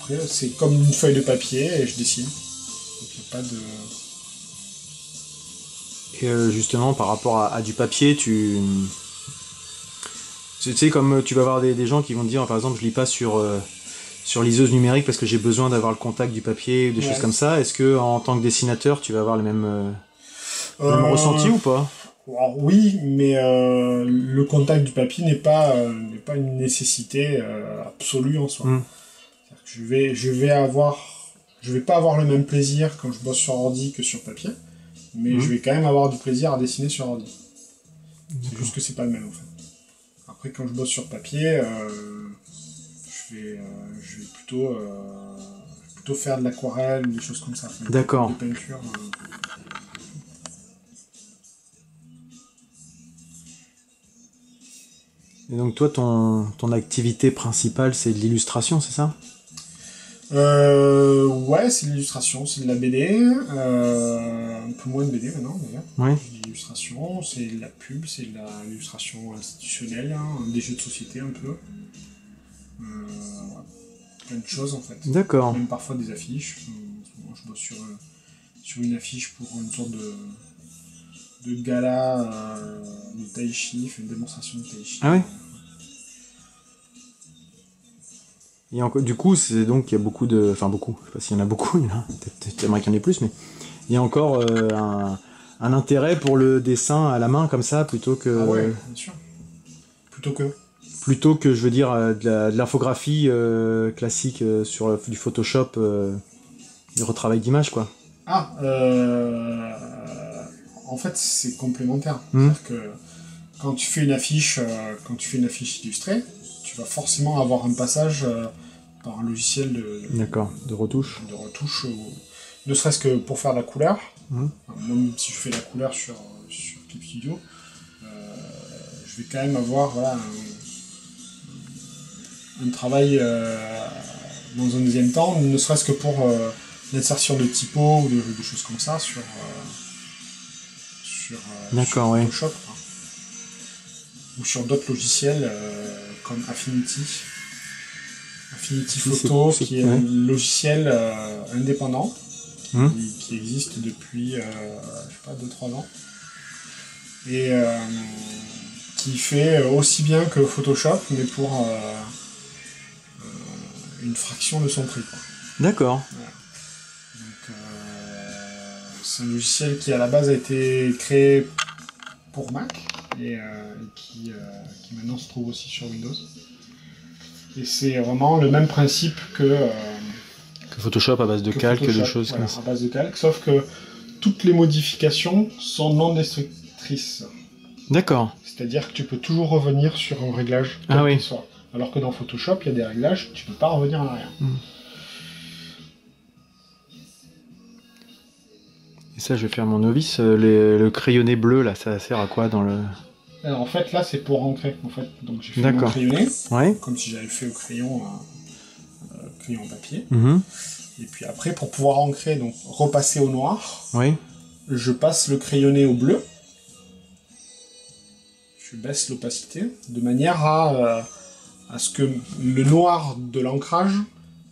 après, c'est comme une feuille de papier et je dessine. Donc il n'y a pas de... Et justement, par rapport à du papier, tu sais, comme tu vas avoir des gens qui vont te dire, par exemple, je lis pas sur liseuse numérique parce que j'ai besoin d'avoir le contact du papier ou des choses comme ça. Est-ce que en tant que dessinateur, tu vas avoir le même ressenti ou pas? Alors, oui, mais le contact du papier n'est pas une nécessité absolue en soi. C'est-à-dire que je vais pas avoir le même plaisir quand je bosse sur ordi que sur papier, mais je vais quand même avoir du plaisir à dessiner sur ordi. C'est juste que c'est pas le même en fait. Après, quand je bosse sur papier, je vais plutôt faire de l'aquarelle ou des choses comme ça. D'accord. De peinture. Et donc toi, ton activité principale, c'est de l'illustration, c'est ça? Ouais, c'est de l'illustration, c'est de la BD, un peu moins de BD maintenant d'ailleurs. Oui. C'est de l'illustration, c'est de la pub, c'est de l'illustration institutionnelle, hein, des jeux de société un peu. Plein de choses en fait. D'accord. Même parfois des affiches. En ce moment, je bosse sur une affiche pour une sorte de gala de tai chi, une démonstration de tai chi. Ah oui. Et du coup, c'est donc qu'il y a beaucoup de... Enfin beaucoup, je sais pas s'il y en a beaucoup, il y en a peut-être qu'il y en ait plus, mais il y a encore un intérêt pour le dessin à la main comme ça, plutôt que... Ah ouais, bien sûr. Plutôt que, je veux dire, de l'infographie classique sur du Photoshop, du retravail d'image, quoi. Ah, en fait, c'est complémentaire. C'est-à-dire que quand tu fais une affiche illustrée, tu vas forcément avoir un passage par un logiciel de retouche. De retouche, ne serait-ce que pour faire la couleur. Même si je fais la couleur sur Clip Studio, je vais quand même avoir un travail dans un deuxième temps, ne serait-ce que pour l'insertion de typos ou de choses comme ça sur Photoshop. Ou sur d'autres logiciels comme Affinity Photo, qui est un logiciel indépendant qui existe depuis, je sais pas, 2-3 ans. Et qui fait aussi bien que Photoshop, mais pour une fraction de son prix. D'accord. Voilà. Donc, c'est un logiciel qui à la base a été créé pour Mac et qui maintenant se trouve aussi sur Windows. Et c'est vraiment le même principe que Photoshop à base de calque, de choses comme ça. À base de calque, sauf que toutes les modifications sont non destructrices. D'accord. C'est-à-dire que tu peux toujours revenir sur un réglage quel qu'il soit. Alors que dans Photoshop, il y a des réglages, tu peux pas revenir en arrière. Et ça, je vais faire mon novice. Le crayonné bleu, là, ça sert à quoi dans le... Alors, en fait, là, c'est pour ancrer. En fait. Donc, j'ai fait mon crayonné, comme si j'avais fait au crayon papier. Et puis après, pour pouvoir ancrer, donc repasser au noir, je passe le crayonné au bleu. Je baisse l'opacité, de manière à ce que le noir de l'ancrage,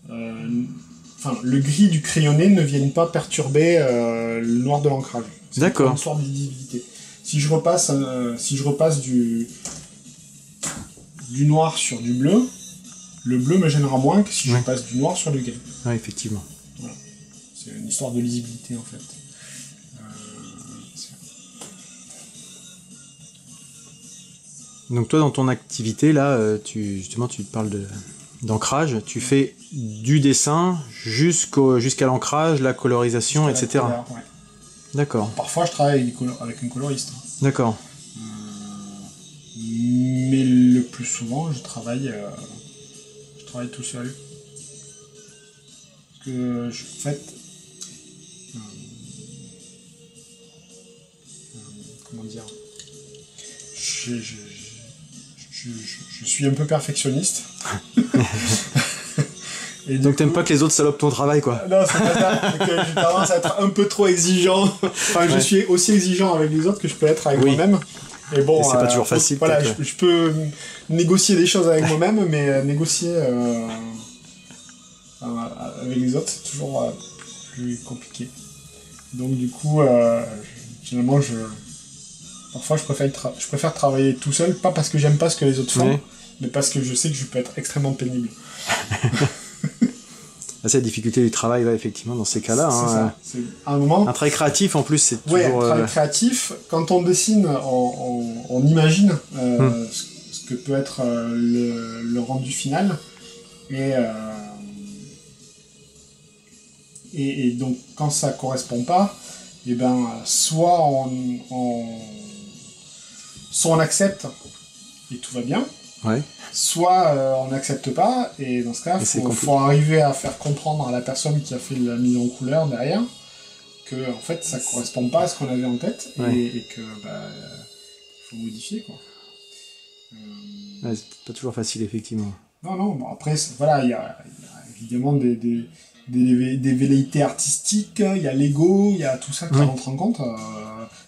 le gris du crayonné ne vienne pas perturber le noir de l'ancrage. D'accord. Une sorte de lisibilité. Si je repasse du noir sur du bleu, le bleu me gênera moins que si je passe du noir sur du gris. Oui, effectivement. Voilà. C'est une histoire de lisibilité en fait. Donc toi, dans ton activité, là, tu parles d'ancrage, tu fais du dessin jusqu'à l'ancrage, la colorisation, etc. D'accord. Parfois, je travaille avec un coloriste. D'accord. Mais le plus souvent, je travaille tout seul. Parce que, en fait, comment dire, je suis un peu perfectionniste. Et donc t'aimes pas que les autres salopent ton travail, quoi. Non, c'est pas ça. C'est que j'ai tendance à être un peu trop exigeant. Enfin, je suis aussi exigeant avec les autres que je peux être avec moi-même. Et bon, c'est pas toujours facile. Voilà, je peux négocier des choses avec moi-même, mais négocier avec les autres, c'est toujours plus compliqué. Donc du coup, finalement, parfois je préfère travailler tout seul, pas parce que j'aime pas ce que les autres font, mais parce que je sais que je peux être extrêmement pénible. C'est la difficulté du travail, effectivement, dans ces cas-là. C'est ça. C'est un travail créatif, en plus, c'est toujours... Ouais, un travail créatif. Quand on dessine, on imagine ce que peut être le rendu final. Et donc, quand ça correspond pas, et soit on accepte et tout va bien. Ouais. Soit on n'accepte pas, et dans ce cas, il faut arriver à faire comprendre à la personne qui a fait la mise en couleur derrière que en fait ça correspond pas à ce qu'on avait en tête et que faut modifier quoi. C'est pas toujours facile effectivement. Non, bon, après voilà, il y a évidemment des velléités artistiques, il y a l'ego, il y a tout ça qui rentre en compte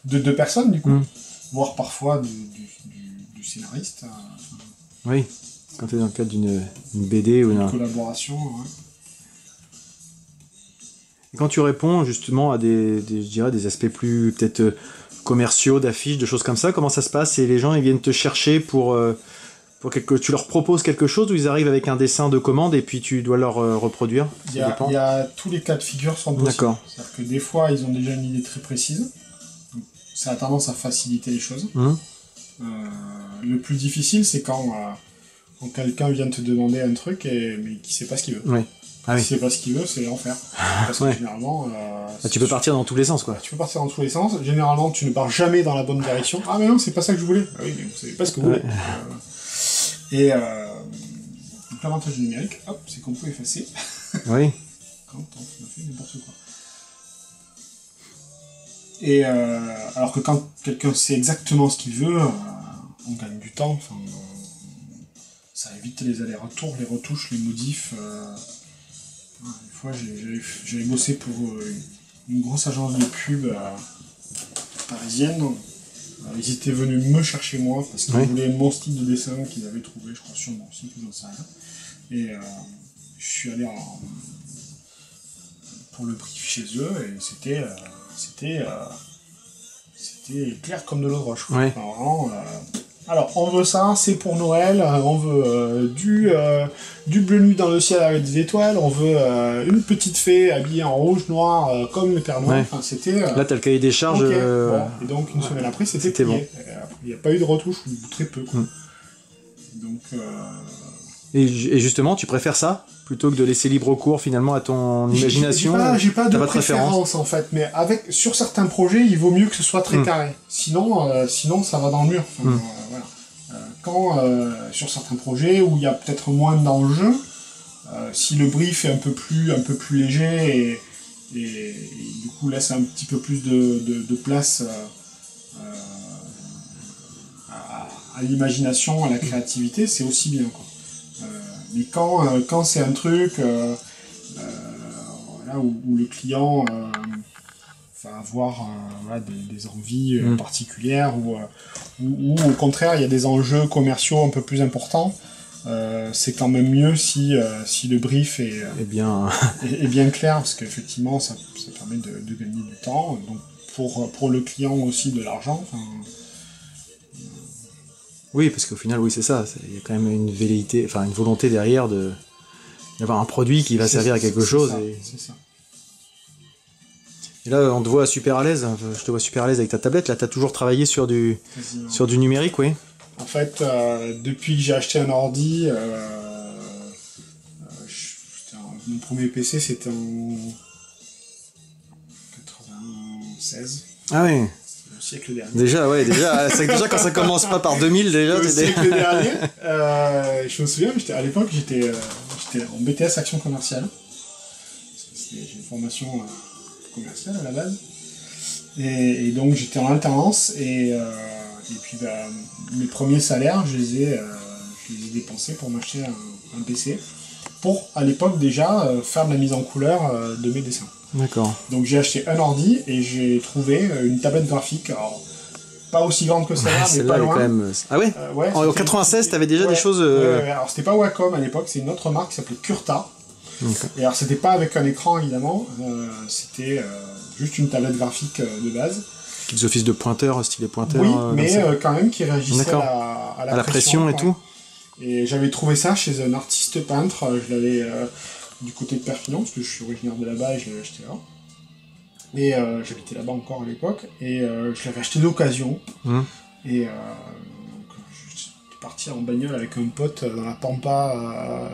de deux personnes du coup, voire parfois du scénariste. Oui, quand tu es dans le cadre d'une BD ou une collaboration. Ouais. Et quand tu réponds justement à je dirais des aspects plus peut-être commerciaux, d'affiches, de choses comme ça, comment ça se passe? Et les gens ils viennent te chercher pour tu leur proposes quelque chose ou ils arrivent avec un dessin de commande et puis tu dois leur reproduire? Il y a tous les cas de figure sont possibles. D'accord. C'est-à-dire que des fois ils ont déjà une idée très précise. Donc, ça a tendance à faciliter les choses. Le plus difficile, c'est quand quelqu'un vient te demander un truc mais qui sait pas ce qu'il veut. Oui. Qui sait pas ce qu'il veut, c'est l'enfer. Parce que généralement... tu peux partir dans tous les sens, quoi. Tu peux partir dans tous les sens. Généralement, tu ne pars jamais dans la bonne direction. Ah mais non, c'est pas ça que je voulais. Ah oui, mais vous savez pas ce que vous voulez. Donc l'avantage du numérique, c'est qu'on peut effacer. Oui. Quand on fait n'importe quoi. Et alors que quand quelqu'un sait exactement ce qu'il veut, on gagne du temps. Ça évite les allers-retours, les retouches, les modifs. Une fois, j'avais bossé pour une grosse agence de pub parisienne. Ils étaient venus me chercher moi parce qu'ils voulaient mon style de dessin qu'ils avaient trouvé, je crois, sur mon site, j'en sais rien. Et je suis allé pour le brief chez eux et c'était clair comme de l'eau de roche. Ouais. Alors, on veut ça, c'est pour Noël, on veut du bleu nuit dans le ciel avec des étoiles, on veut une petite fée habillée en rouge, noir, comme le Père Noël. Enfin, c'était... Là, t'as le cahier des charges... Okay. Bon. Et donc, une semaine après, c'était bon. Il n'y a pas eu de retouche, ou très peu. Quoi. Donc... Et justement, tu préfères ça plutôt que de laisser libre cours finalement à ton imagination? J'ai pas de préférence en fait, mais sur certains projets, il vaut mieux que ce soit très carré. Sinon, ça va dans le mur. Enfin, voilà. Sur certains projets où il y a peut-être moins d'enjeux, si le brief est un peu plus léger et du coup laisse un petit peu plus de place à l'imagination, à la créativité, c'est aussi bien quoi. Mais quand c'est un truc où le client va avoir des envies particulières ou au contraire il y a des enjeux commerciaux un peu plus importants, c'est quand même mieux si le brief est bien clair parce qu'effectivement ça permet de gagner du temps, donc pour le client aussi de l'argent. Oui, parce qu'au final, oui, c'est ça. Il y a quand même une velléité, enfin une volonté derrière d'avoir un produit qui va servir à quelque chose. C'est ça. Et là, on te voit super à l'aise. Je te vois super à l'aise avec ta tablette. Là, tu as toujours travaillé sur du numérique, oui. En fait, depuis que j'ai acheté un ordi, mon premier PC, c'était en 96. Ah oui. Siècle dernier. Déjà, c'est déjà quand ça commence pas par 2000, déjà. Le siècle dernier. Je me souviens, à l'époque, j'étais en BTS Action Commerciale. J'ai une formation commerciale à la base. Et donc, j'étais en alternance. Et puis, mes premiers salaires, je les ai dépensés pour m'acheter un PC. Pour, à l'époque, déjà, faire de la mise en couleur de mes dessins. D'accord. Donc j'ai acheté un ordi et j'ai trouvé une tablette graphique, alors pas aussi grande que celle-là, mais pas loin. Quand même... Ah ouais, en 96, t'avais déjà des choses... alors c'était pas Wacom à l'époque, c'est une autre marque qui s'appelait Curta. Et alors c'était pas avec un écran évidemment, c'était juste une tablette graphique de base. Des offices de pointeur, style pointeur. Oui, mais quand même qui réagissait à la pression et tout. Et j'avais trouvé ça chez un artiste peintre, je l'avais du côté de Perpignan, parce que je suis originaire de là-bas et je l'avais acheté là. Et j'habitais là-bas encore à l'époque, et je l'avais acheté d'occasion. Et j'étais parti en bagnole avec un pote dans la pampa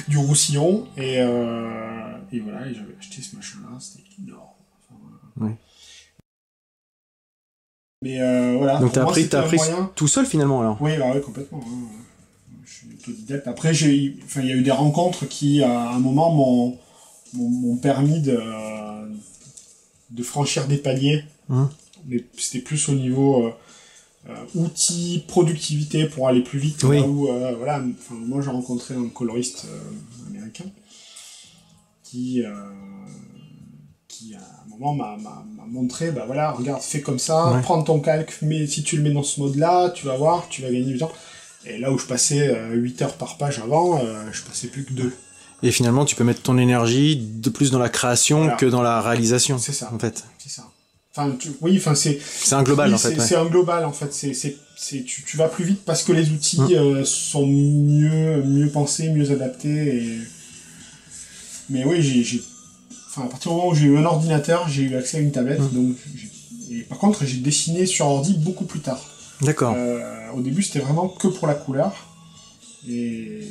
du Roussillon, et voilà, et j'avais acheté ce machin-là, c'était énorme. Oui. Mais voilà. Donc t'as appris tout seul finalement alors? Oui, bah, ouais, complètement. Hein. Je suis autodidacte. Après, il y a eu des rencontres qui, à un moment, m'ont permis de franchir des paliers. Mais c'était plus au niveau outils, productivité pour aller plus vite. Oui. Là où, voilà, moi, j'ai rencontré un coloriste américain qui à un moment m'a montré, bah voilà, regarde, fais comme ça, prends ton calque, mais si tu le mets dans ce mode-là, tu vas voir, tu vas gagner du temps. Et là où je passais 8 heures par page avant, je passais plus que 2. Et finalement, tu peux mettre ton énergie de plus dans la création que dans la réalisation. C'est ça. En fait. C'est ça. C'est un global en fait. C'est un global en fait. Tu vas plus vite parce que les outils sont mieux pensés, mieux adaptés. Mais oui, à partir du moment où j'ai eu un ordinateur, j'ai eu accès à une tablette. Donc, et par contre, j'ai dessiné sur ordi beaucoup plus tard. D'accord. Au début, c'était vraiment que pour la couleur. Et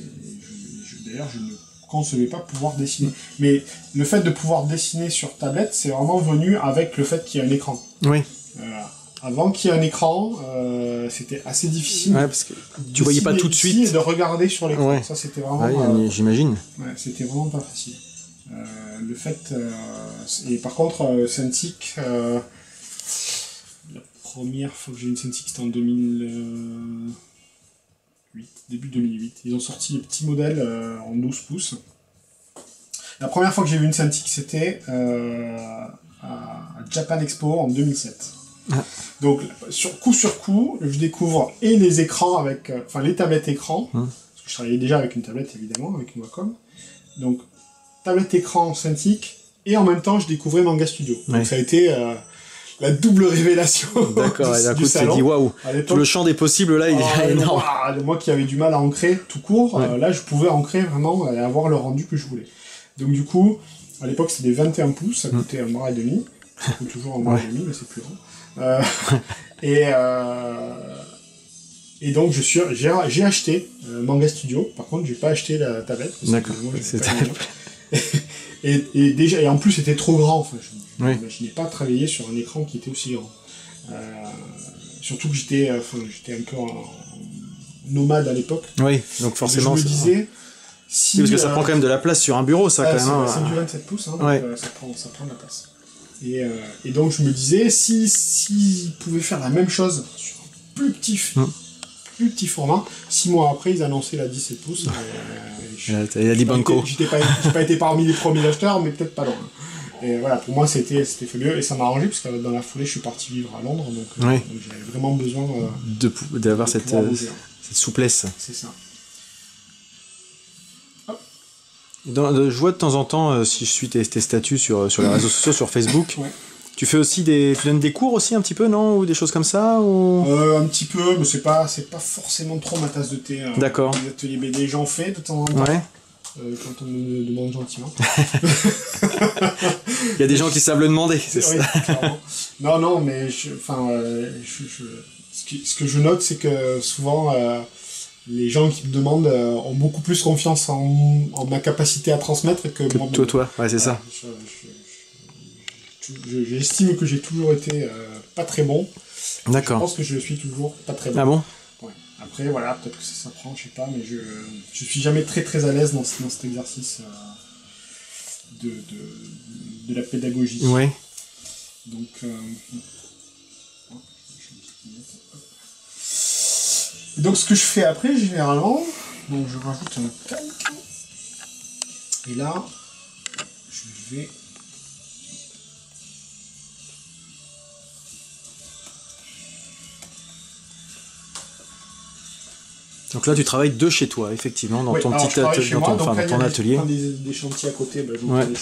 d'ailleurs, je ne concevais pas pouvoir dessiner. Mais le fait de pouvoir dessiner sur tablette, c'est vraiment venu avec le fait qu'il y a un écran. Oui. Avant qu'il y ait un écran, c'était assez difficile. Ouais, parce que tu voyais pas tout de suite. Et de regarder sur l'écran. Ouais. Ça, c'était vraiment... j'imagine. Ouais, c'était vraiment pas facile. Le fait... et par contre, Cintiq... la première fois que j'ai eu une Cintiq, c'était en 2008, début 2008. Ils ont sorti les petits modèles en 12 pouces. La première fois que j'ai vu une Cintiq, c'était à Japan Expo en 2007. Donc, sur coup, je découvre et les écrans avec... les tablettes écrans, parce que je travaillais déjà avec une tablette, évidemment, avec une Wacom. Donc, tablette écran Cintiq, et en même temps, je découvrais Manga Studio. Donc, ça a été... la double révélation. D'accord, et d'un coup, tu t'es dit waouh, tout le champ des possibles là, il est énorme. Moi qui avais du mal à ancrer tout court, là je pouvais ancrer vraiment et avoir le rendu que je voulais. Donc du coup, à l'époque c'était des 21 pouces, ça coûtait un bras et demi. Ça coûte toujours un bras et demi, mais c'est plus grand. Et donc j'ai acheté Manga Studio. Par contre, j'ai pas acheté la tablette. D'accord. Et déjà, et en plus c'était trop grand. Enfin, je n'imaginais pas travailler sur un écran qui était aussi grand. Surtout que j'étais un peu en nomade à l'époque. Oui, donc forcément. Je me disais, si parce que ça prend quand même de la place sur un bureau, ça quand même. C'est du 27 pouces, hein, donc ça prend de la place. Et donc je me disais, si pouvait faire la même chose sur un plus petit format, 6 mois après ils annonçaient la 17 pouces. Il a dit banco. J'ai pas été parmi les premiers acheteurs, mais peut-être pas loin. Et voilà, pour moi c'était fabuleux et ça m'a arrangé parce que dans la foulée je suis parti vivre à Londres, donc j'avais vraiment besoin d'avoir cette souplesse. C'est ça. Je vois de temps en temps, si je suis tes statuts sur les réseaux sociaux, sur Facebook, tu fais aussi tu donnes des cours aussi un petit peu, non? Ou des choses comme ça ou... Un petit peu, mais c'est pas forcément trop ma tasse de thé. D'accord. Les ateliers BD, j'en fais de temps en temps. Quand on me demande gentiment. Il y a des gens qui savent le demander, c'est ça. Clairement. Non, mais ce que je note, c'est que souvent, les gens qui me demandent ont beaucoup plus confiance en ma capacité à transmettre que moi. Toi, ouais, c'est ça. J'estime que j'ai toujours été pas très bon. D'accord. Je pense que je suis toujours pas très bon. Ah bon? Ouais. Après, voilà, peut-être que ça s'apprend, je sais pas, mais je suis jamais très très à l'aise dans cet exercice de la pédagogie. Ouais. Donc, donc ce que je fais après, généralement, donc je rajoute un calque. Et là, je vais... Donc là, tu travailles de chez toi, effectivement, dans ton petit atelier, dans ton atelier. Des chantiers à côté.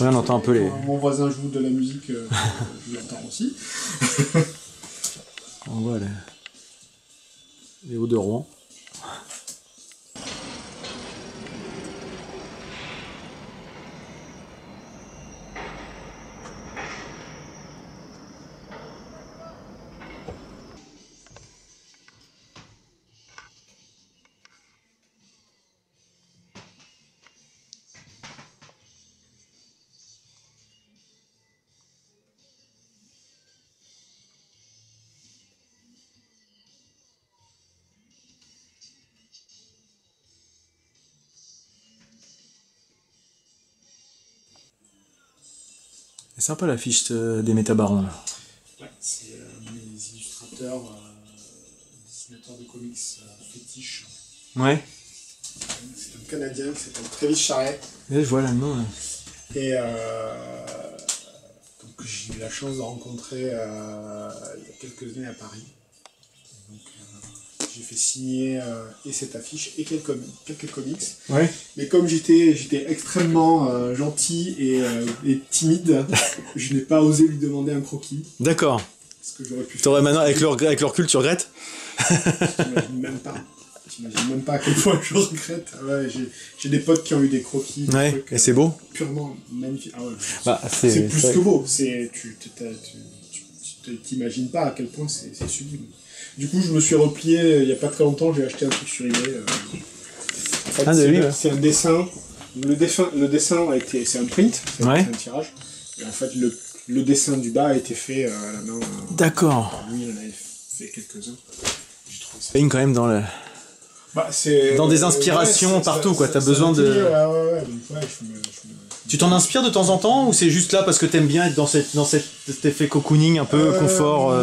On entend un peu les... Mon voisin joue de la musique, je l'entends aussi. On voit les hauts de Rouen. C'est un peu l'affiche des métabarons là. Ouais, c'est mes illustrateurs, dessinateurs de comics fétiches. Ouais. C'est un Canadien qui s'appelle Travis Charret. Et je vois là le nom. Là. Et donc j'ai eu la chance de rencontrer il y a quelques années à Paris. Donc j'ai fait signer et cette affiche et quelques comics. Ouais. Mais comme j'étais extrêmement gentil et timide, je n'ai pas osé lui demander un croquis. D'accord. Ce que j'aurais pu faire. T'aurais maintenant, avec le recul, tu regrettes? J'imagine même pas à quel point je regrette. Ouais, j'ai des potes qui ont eu des croquis. Ouais, trucs, et c'est beau? Purement magnifique. Ah ouais, bah, c'est plus que beau. Tu t'imagines pas à quel point c'est sublime. Du coup, je me suis replié, il y a pas très longtemps, j'ai acheté un truc sur eBay. En fait, c'est un dessin. Le dessin a été... C'est un print, c'est un tirage. Et en fait, le dessin du bas a été fait à la main. D'accord. Lui, il en avait fait quelques-uns. C'est quand même dans le... Bah, dans des inspirations partout, quoi. T'as besoin de... Tu t'en inspires de temps en temps, ou c'est juste là parce que t'aimes bien être dans cet effet cocooning un peu confort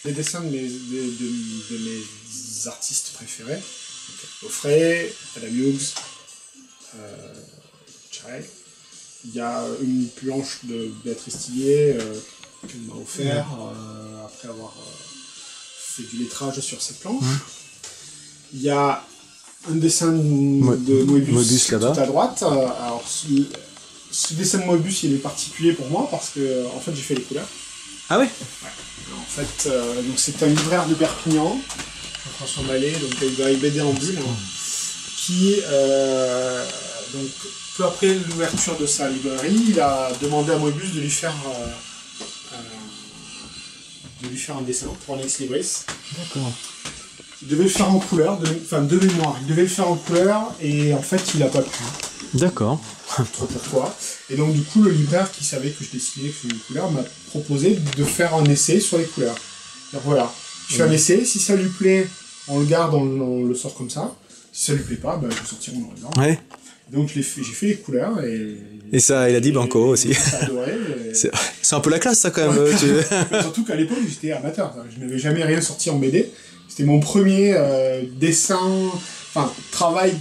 Les dessins de mes artistes préférés, Offray, Adam Hughes, Charret. Il y a une planche de Béatrice Tillier qu'elle m'a offert après avoir fait du lettrage sur cette planche. Il y a un dessin de Moebius là-bas. Tout à droite. Alors, ce dessin de Moebius, il est particulier pour moi parce que en fait, j'ai fait les couleurs. Ah ouais? En fait, donc c'est un libraire de Perpignan, François Mallet, donc il librairie BD en ville, qui, donc, peu après l'ouverture de sa librairie, il a demandé à Moebius de lui faire un dessin pour un ex-libris. D'accord. Il devait le faire en couleur, de mémoire. Il devait le faire en couleur et en fait il n'a pas pu. D'accord. Trop pourquoi. Et donc du coup le libraire qui savait que je dessinais, que je faisais des couleurs, m'a proposé de faire un essai sur les couleurs. Alors voilà, je fais un essai, si ça lui plaît, on le garde, on le sort comme ça. Si ça lui plaît pas, je vais sortir en noir et blanc. Ouais. Donc j'ai fait les couleurs et ça, il a dit banco aussi. Adoré, c'est un peu la classe ça quand même. Mais surtout qu'à l'époque j'étais amateur, je n'avais jamais rien sorti en BD. C'était mon premier travail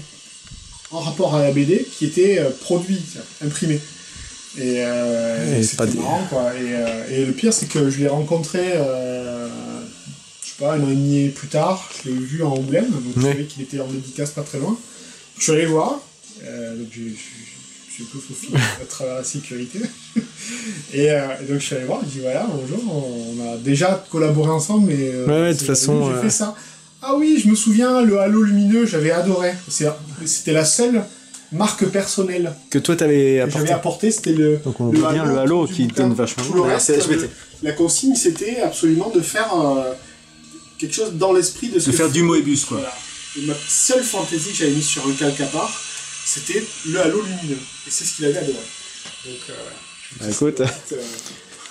en rapport à la BD qui était produit, imprimé. Et c'était marrant quoi. Et le pire c'est que je l'ai rencontré, je sais pas, un an et demi plus tard, je l'ai vu en Angoulême, donc je savais qu'il était en dédicace pas très loin. Je suis allé le voir, donc je suis un peu faufilé à travers la sécurité. Et donc je suis allé voir, je dis voilà, bonjour, on a déjà collaboré ensemble, mais de toute façon, j'ai fait ça. Ah oui, je me souviens, le halo lumineux, j'avais adoré. C'était la seule marque personnelle que toi t'avais apporté. C'était le. Donc on voit bien le halo qui donne vachement. Tout le reste, la consigne, c'était absolument de faire quelque chose dans l'esprit de ce. De faire du Moebius, quoi. Voilà. Et ma seule fantaisie que j'avais mise sur un calque à part, c'était le halo lumineux. Et c'est ce qu'il avait adoré. Donc, écoute.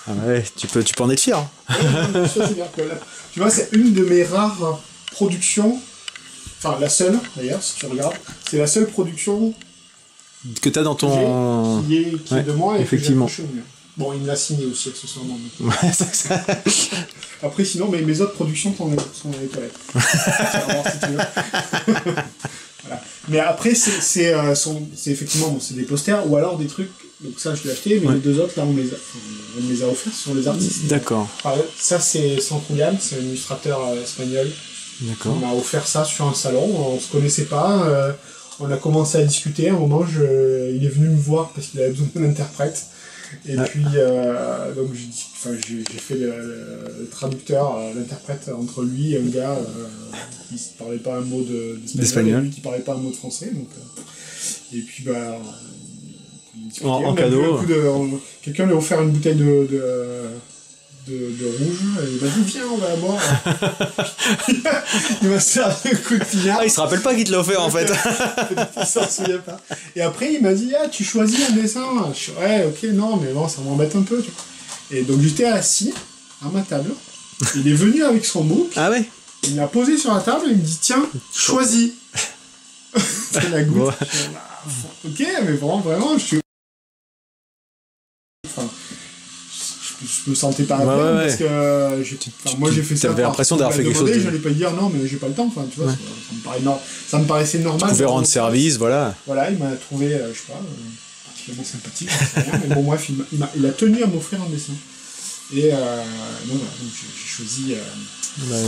Ah ouais, tu peux en être fier. Ouais, tu vois, c'est une de mes rares productions, enfin la seule d'ailleurs, si tu regardes, c'est la seule production que tu as dans ton... qui est de moi et effectivement. Que j'ai accroché au mur. Bon, il me l'a signé aussi accessoirement. Ouais, c'est ça. Après, sinon, mes autres productions sont dans les toilettes. Si tu veux. Voilà. Mais après, c'est effectivement c'est des posters ou alors des trucs. Donc ça, je l'ai acheté, mais les deux autres, là, on me les a offerts, ce sont les artistes. D'accord. Ça, c'est Santrugam, c'est un illustrateur espagnol D'accord. Il m'a offert ça sur un salon, on se connaissait pas, on a commencé à discuter, à un moment il est venu me voir parce qu'il avait besoin d'un interprète. Et puis, donc j'ai fait le traducteur, l'interprète entre lui et un gars qui ne parlait pas un mot d'espagnol, et lui qui ne parlait pas un mot de français. Donc, et puis, en cadeau. Quelqu'un lui a offert une bouteille de rouge, et il m'a dit viens, on va la boire. Il m'a servi un coup de pinard. Ah, il se rappelle pas qu'il te l'a offert en fait. Il s'en souvient pas. Et après il m'a dit tu choisis un dessin. Je suis ouais, ok, non, mais bon, ça m'embête un peu. Tu vois. Et donc j'étais assis à ma table. Il est venu avec son MOOC. Ah ouais. Il m'a posé sur la table et il me dit tiens, choisis. C'est la goutte. Ouais. Ok, mais vraiment, je suis. Je me sentais pas à peine parce que moi j'ai fait ça. T'avais l'impression d'avoir fait quelque chose. Je n'allais pas dire non, mais j'ai pas le temps. Enfin, tu vois, ça me paraissait normal. Tu pouvais rendre service, voilà. Voilà, il m'a trouvé, je sais pas, particulièrement sympathique, je sais rien, mais bon, bref, il a tenu à m'offrir un dessin. Et donc voilà, donc j'ai choisi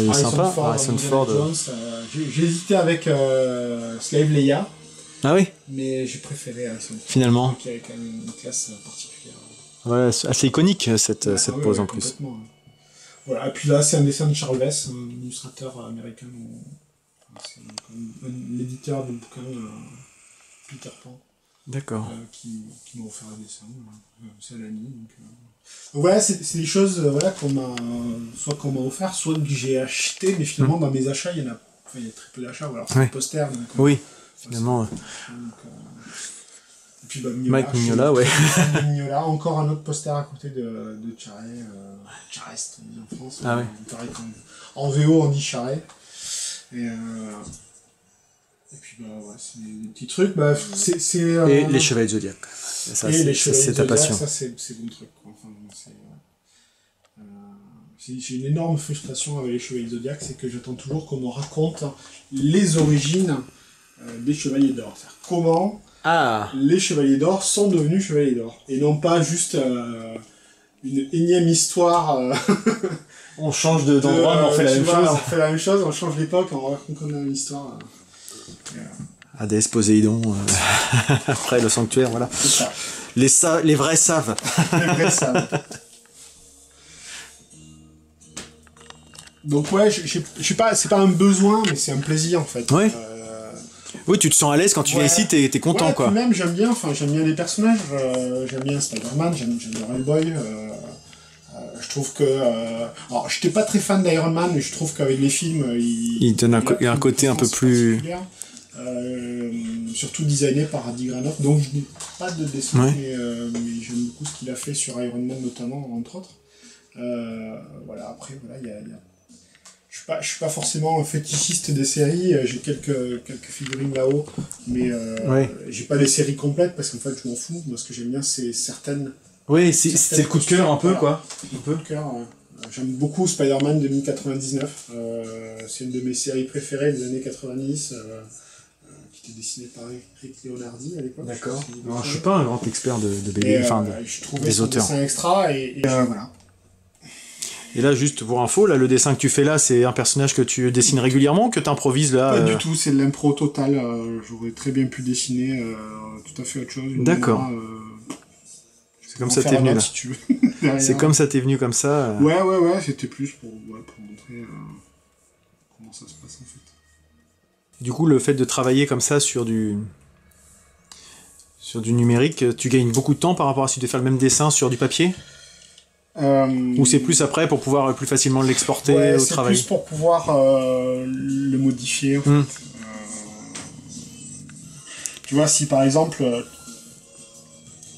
Harrison Ford. Jones. J'ai hésité avec Slave Leia. Ah oui. Mais j'ai préféré Harrison Ford. Finalement. Qui avait quand même une classe particulière. Ouais, assez iconique cette pose en plus. Voilà, et puis là c'est un dessin de Charles Vess, un illustrateur américain, c'est l'éditeur du bouquin Peter Pan. D'accord. Qui m'a offert un dessin, c'est à l'année. Donc voilà, c'est des choses qu'on m'a offert, soit que j'ai acheté, mais finalement dans mes achats il y a très peu d'achats, alors c'est des posters. Donc, oui, finalement. Et puis, Mike Mignola, ouais. Mignola, encore un autre poster à côté de Charest, Charest, on dit en France. Ah ouais. En VO, on dit Charest. Et puis, c'est des petits trucs. Et les Chevaliers de Zodiac. Ça, c'est ta passion. Ça, c'est mon truc. Enfin, j'ai une énorme frustration avec les Chevaliers de Zodiac, c'est que j'attends toujours qu'on me raconte les origines des Chevaliers d'Or. C'est-à-dire comment les Chevaliers d'Or sont devenus Chevaliers d'Or. Et non pas juste une énième histoire. On change d'endroit, mais on fait la même chose. On fait la même chose, on change l'époque, on raconte une histoire. Hadès, Poséidon, après le sanctuaire, voilà. C'est ça. Les vrais savent. Les vrais savent. Donc ouais, je sais pas, c'est pas un besoin, mais c'est un plaisir en fait. Ouais. Oui, tu te sens à l'aise quand tu viens ici, t'es content quoi. Même j'aime bien les personnages, j'aime bien Spider-Man, j'aime Hellboy. Je trouve que... alors, j'étais pas très fan d'Iron Man, mais je trouve qu'avec les films, il donne un côté un peu plus... surtout designé par Adi Granoff, donc je n'ai pas de dessin, mais j'aime beaucoup ce qu'il a fait sur Iron Man notamment, entre autres. Voilà, après, voilà, il y a... Je suis pas forcément un fétichiste des séries, j'ai quelques figurines là-haut, mais j'ai pas les séries complètes parce qu'en fait je m'en fous. Moi ce que j'aime bien c'est certaines... Oui, c'est le coup de cœur un peu, quoi. Un peu. J'aime beaucoup Spider-Man 2099, c'est une de mes séries préférées des années 90, qui était dessinée par Rick Leonardi à l'époque. D'accord. Je suis pas un grand expert de BD, je trouvais des auteurs. Dessin extra et voilà. Et là, juste pour info, là, le dessin que tu fais là, c'est un personnage que tu dessines régulièrement, que tu improvises là Pas du tout, c'est de l'impro total. J'aurais très bien pu dessiner tout à fait autre chose. D'accord. C'est comme ça t'es venu là. Si tu veux. C'est comme ça t'es venu comme ça. Ouais, c'était plus pour montrer comment ça se passe en fait. Du coup, le fait de travailler comme ça sur du numérique, tu gagnes beaucoup de temps par rapport à si tu fais le même dessin sur du papier ? Ou c'est plus après pour pouvoir plus facilement l'exporter au travail ? C'est plus pour pouvoir le modifier. En fait. Tu vois, si par exemple,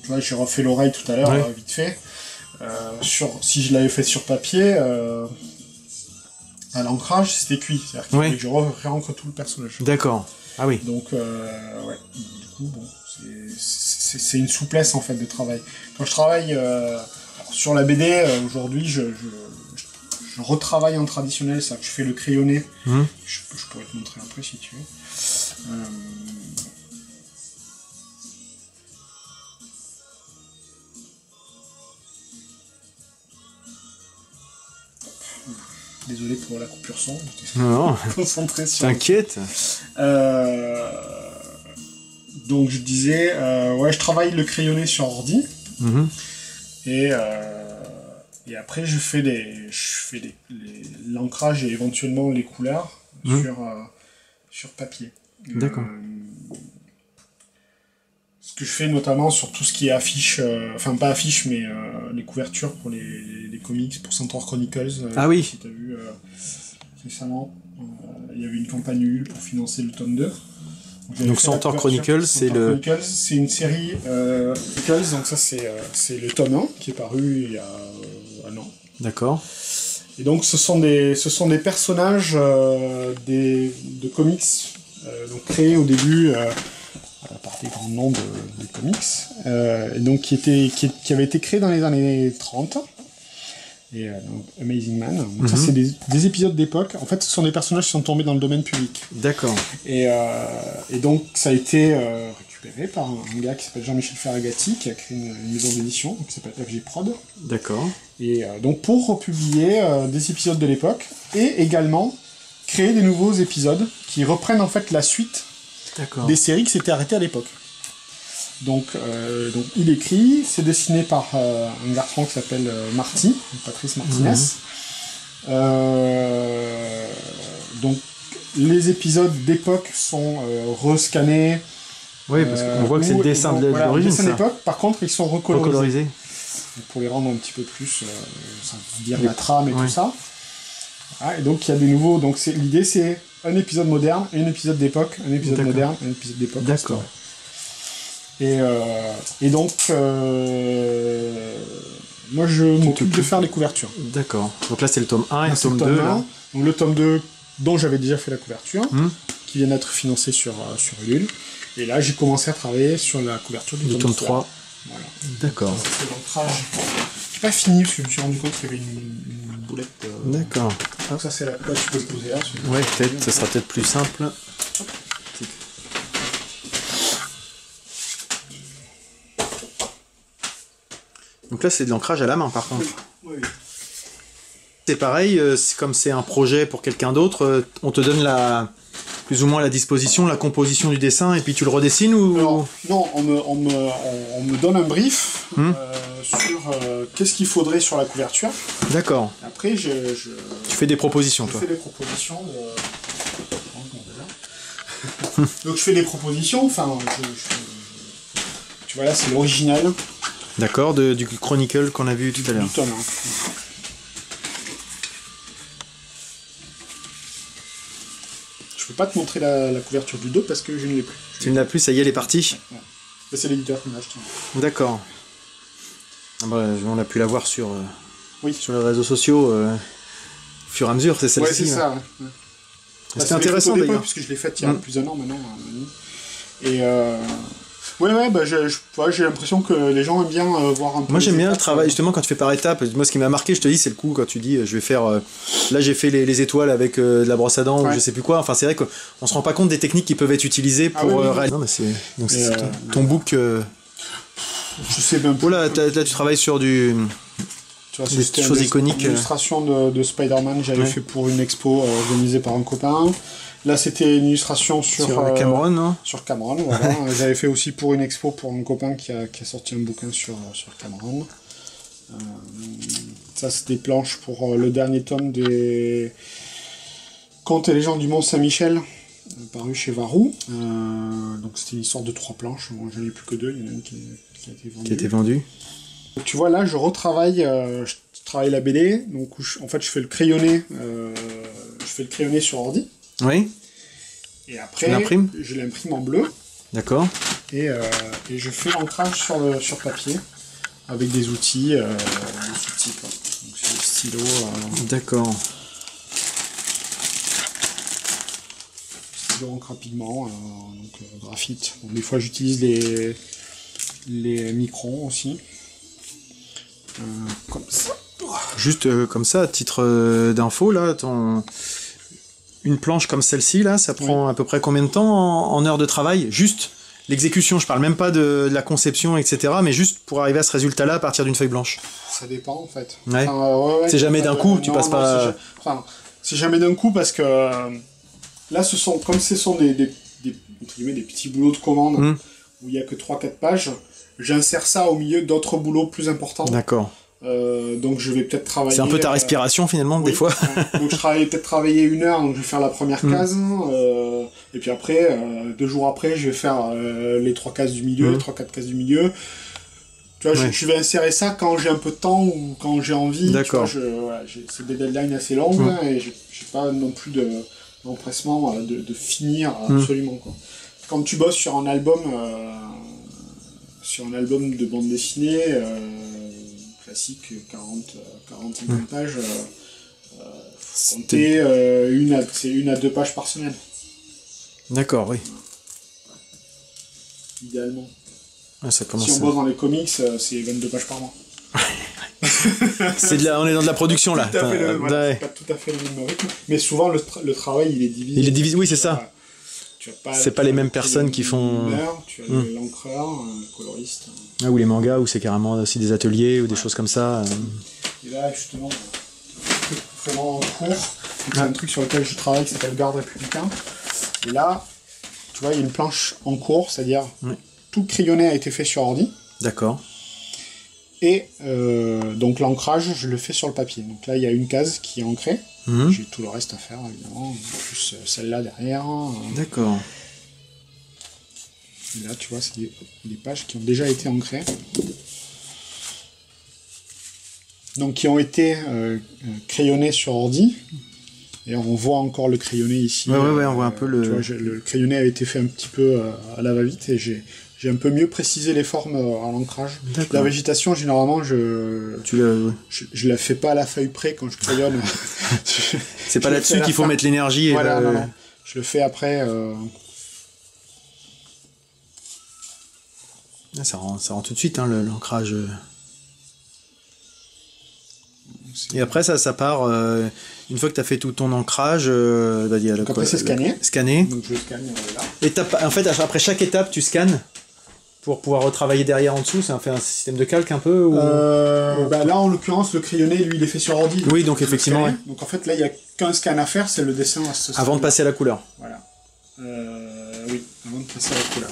tu vois, j'ai refait l'oreille tout à l'heure, vite fait. Si je l'avais fait sur papier, à l'ancrage, c'était cuit. C'est-à-dire qu'il fallait que je réancre tout le personnage. D'accord. Ah oui. Donc, du coup, bon, c'est une souplesse en fait de travail. Quand je travaille sur la BD, aujourd'hui, je retravaille en traditionnel, c'est-à-dire que je fais le crayonné. Je pourrais te montrer après si tu veux. Désolé pour la coupure son. Non, Concentré sur... t'inquiète. Donc je disais, ouais, je travaille le crayonné sur ordi. Et après je fais l'ancrage et éventuellement les couleurs sur papier. D'accord. Ce que je fais notamment sur tout ce qui est affiche, enfin pas affiche, mais les couvertures pour les comics, pour Centaur Chronicles. Ah oui. Si tu as vu récemment, il y avait une campagne Ulule pour financer le tome 2. Donc Centaur Chronicles, c'est le... Chronicles, c'est une série Chronicles, donc ça c'est le tome 1 qui est paru il y a un an. D'accord. Et donc ce sont des personnages de comics donc créés au début par des grands noms de comics, et donc qui avaient été créés dans les années 30. Et donc Amazing Man. Donc ça c'est des épisodes d'époque. En fait, ce sont des personnages qui sont tombés dans le domaine public. D'accord. Et donc ça a été récupéré par un gars qui s'appelle Jean-Michel Ferragati, qui a créé une maison d'édition qui s'appelle FG Prod. D'accord. Et donc pour republier des épisodes de l'époque et également créer des nouveaux épisodes qui reprennent en fait la suite des séries qui s'étaient arrêtées à l'époque. Donc il écrit, c'est dessiné par un garçon qui s'appelle Marty, Patrice Martinez. Donc les épisodes d'époque sont rescannés. Oui, parce qu'on voit que c'est le dessin de l'origine. Les dessins d'époque, par contre, ils sont recolorisés. Donc, pour les rendre un petit peu plus, sans dire la trame et tout ça. Ah, et donc il y a des nouveaux. Donc l'idée c'est un épisode moderne et un épisode d'époque, un épisode moderne et un épisode d'époque. D'accord. Et donc, moi je m'occupe de faire les couvertures. D'accord. Donc là c'est le tome 1 et le tome 2. Là. Donc le tome 2, dont j'avais déjà fait la couverture, qui vient d'être financé sur Ulule. Et là j'ai commencé à travailler sur la couverture du tome 3. Voilà. D'accord. C'est l'ancrage. J'ai pas fini parce que je me suis rendu compte qu'il y avait une boulette. D'accord. Donc ça c'est la quoi tu peux le poser là. Ouais, peut-être, ça sera peut-être plus simple. Donc là, c'est de l'ancrage à la main, par contre. Oui. C'est pareil, comme c'est un projet pour quelqu'un d'autre, on te donne plus ou moins la disposition, la composition du dessin, et puis tu le redessines ou... Alors, non, on me donne un brief sur qu'est-ce qu'il faudrait sur la couverture. D'accord. Après, tu fais des propositions, toi. Je fais des propositions Donc je fais des propositions, enfin... Tu vois là, c'est l'original. D'accord, du Chronicle qu'on a vu tout à l'heure. Je peux pas te montrer la couverture du 2 parce que je ne l'ai plus. Tu ne l'as plus, ça y est, elle est partie. Ouais. C'est l'éditeur qui m'a acheté. D'accord. Ah bah, on a pu la voir sur les réseaux sociaux au fur et à mesure, c'est celle-ci. Ouais, c'est ça. Ouais. C'était intéressant d'ailleurs. Puisque je l'ai faite il y a plus d'un an maintenant. Et j'ai l'impression que les gens aiment bien voir un peu. Moi j'aime bien le travail, justement quand tu fais par étapes. Moi ce qui m'a marqué, je te dis, c'est le coup quand tu dis je vais faire. Là j'ai fait les étoiles avec de la brosse à dents ou je sais plus quoi. Enfin c'est vrai qu'on se rend pas compte des techniques qui peuvent être utilisées pour réaliser. Non, mais c'est ton book. Je sais même pas. Oh là, tu travailles sur des choses iconiques. L'illustration de Spider-Man, j'avais fait pour une expo organisée par un copain. Là, c'était une illustration sur Cameron, non ? Sur Cameron, voilà. J'avais fait aussi pour une expo pour un copain qui a sorti un bouquin sur Cameron. Ça, c'était des planches pour le dernier tome des Contes et légendes du Mont Saint-Michel, paru chez Varou. Donc, c'était une sorte de 3 planches. Bon, j'en ai plus que 2, il y en a une qui a été vendue. Donc, tu vois, là, je retravaille, je travaille la BD. Donc, en fait, je fais le crayonné sur ordi. Oui. Et après, je l'imprime en bleu. D'accord. Et je fais l'ancrage sur papier avec des outils sous-type. Donc c'est le stylo. D'accord. Stylo encre rapidement, graphite. Bon, des fois j'utilise les microns aussi. Comme ça. Juste comme ça, à titre d'info, là, une planche comme celle-ci, là, ça prend à peu près combien de temps en heures de travail ? Juste l'exécution, je parle même pas de la conception, etc., mais juste pour arriver à ce résultat-là à partir d'une feuille blanche. Ça dépend, en fait. Ouais. C'est jamais d'un coup, tu passes pas... c'est jamais d'un coup, parce que là, comme ce sont des petits boulots de commande, où il n'y a que 3-4 pages, j'insère ça au milieu d'autres boulots plus importants. D'accord. Donc je vais peut-être travailler... C'est un peu ta respiration finalement, des fois. Donc je vais peut-être travailler 1 heure, donc je vais faire la première case, et puis après, 2 jours après, je vais faire les 3 cases du milieu, les 3-4 cases du milieu. Tu vois, je vais insérer ça quand j'ai un peu de temps ou quand j'ai envie. D'accord. C'est des deadlines assez longues, et j'ai pas non plus d'empressement de finir absolument, quoi. Quand tu bosses sur un album de bande dessinée, classique, 40-50 pages, faut compter 1 à 2 pages par semaine. D'accord, oui. Idéalement. Ouais, ça commence si on bosse dans les comics, c'est 22 pages par mois. On est dans de la production là. C'est pas tout à fait le même rythme. Mais souvent le travail il est divisé. Il est divisé, oui, c'est ça. C'est pas les mêmes personnes qui font. Tu as l'encreur, le coloriste. Ah, ou les mangas, où c'est carrément aussi des ateliers ou des choses comme ça. Et là, justement, vraiment en cours, c'est un truc sur lequel je travaille qui s'appelle Garde républicain. Et là, tu vois, il y a une planche en cours, c'est-à-dire tout le crayonné a été fait sur ordi. D'accord. Et donc l'ancrage, je le fais sur le papier. Donc là, il y a une case qui est ancrée. J'ai tout le reste à faire, évidemment, plus celle-là derrière. D'accord. Et là, tu vois, c'est des pages qui ont déjà été ancrées. Donc, qui ont été crayonnées sur ordi. Et on voit encore le crayonné ici. Ouais, on voit un peu le... Tu vois, le crayonné a été fait un petit peu à la va-vite, et j'ai un peu mieux précisé les formes à l'ancrage. La végétation, généralement, je la fais pas à la feuille près quand je crayonne. C'est pas là-dessus qu'il faut mettre l'énergie. Voilà, non. Je le fais après. Ça rend tout de suite, l'ancrage. Et après, ça part. Une fois que tu as fait tout ton ancrage, donc après, c'est scanner. Donc je scanne là. Et en fait, après chaque étape, tu scannes pour pouvoir retravailler derrière en dessous. C'est un système de calque un peu ou... Là, en l'occurrence, le crayonné, lui, il est fait sur ordi. Oui, donc effectivement. Ouais. Donc en fait, là, il n'y a qu'un scan à faire, c'est le dessin. Avant de passer à la couleur. Voilà. Oui, avant de passer à la couleur.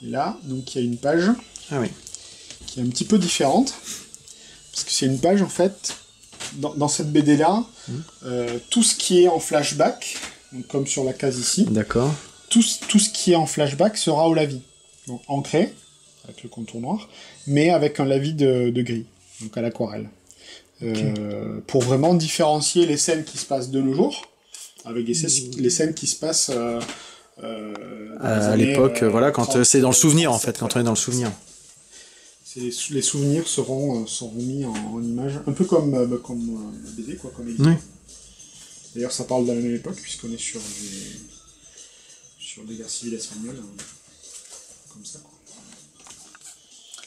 Et là, donc il y a une page qui est un petit peu différente. Parce que c'est une page, en fait, dans cette BD-là, tout ce qui est en flashback, donc comme sur la case ici, d'accord. Tout ce qui est en flashback sera au lavis. Donc ancré, avec le contour noir, mais avec un lavis de gris, donc à l'aquarelle. Pour vraiment différencier les scènes qui se passent de nos jours, avec les scènes qui se passent à l'époque, voilà, quand c'est dans le souvenir, en fait, quand on est dans le souvenir. Les souvenirs seront mis en image, un peu comme BD, quoi, comme édition. Oui. D'ailleurs, ça parle de la même époque, puisqu'on est sur des guerres civiles espagnoles, comme ça, quoi.